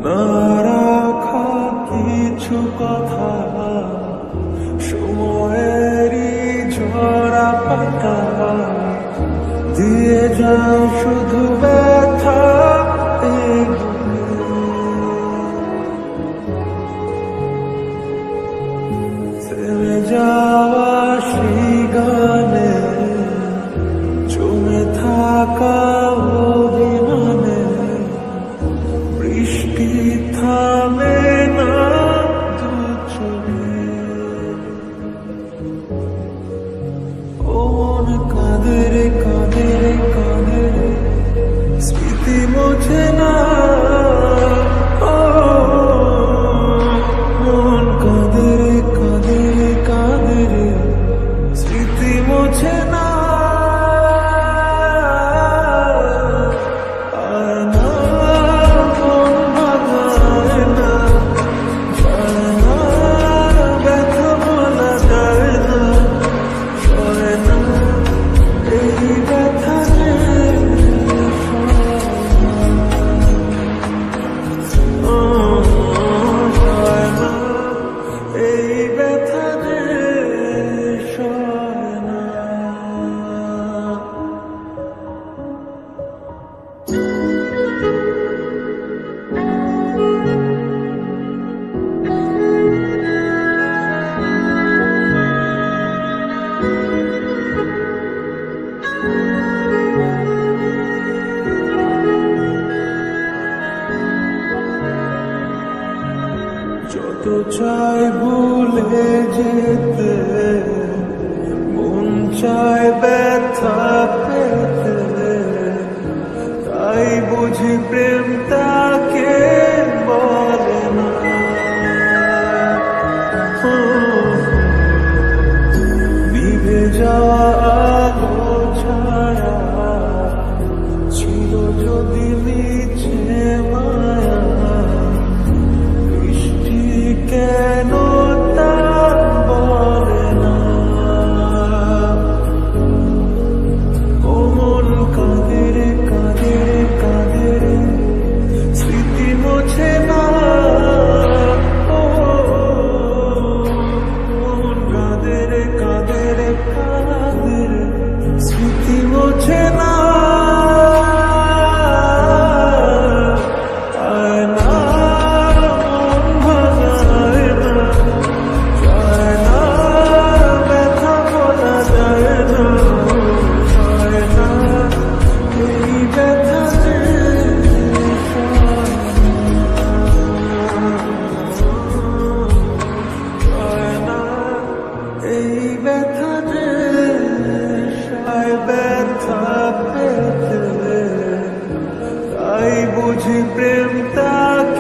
না রাখা কিছু কথা, সময়েরই ঝরা পাতা দিয়ে যাও শুধু ব্যথা। থেমে যাওয়া সেই গানে জমে থাকা অভিমানে বৃষ্টি থামে না দু চোখে। ও মন কাঁদে রে কাঁদে রে কাঁদে রে, স্মৃতি মোছে না। ও মন কাঁদে রে কাঁদে রে কাঁদে রে, স্মৃতি মোছে না। যত চাই ভুলে যেতে, মন চায় ব্যথা পেতে, তাই বুঝি প্রেম তাকে বলে না। নিভে যাওয়া আলো ছাড়া ছিল যদি মিছে মায়া, কেন তা বলে না। ও মন কাঁদে রে কাঁদে রে কাঁদে রে, স্মৃতি মোছে না। ও মন কাঁদে রে কাঁদে রে কাঁদে রে, স্মৃতি মোছে না। এই ব্যথা যে সায় ব্যথা পেতে, তাই বুঝি প্রেম তাকে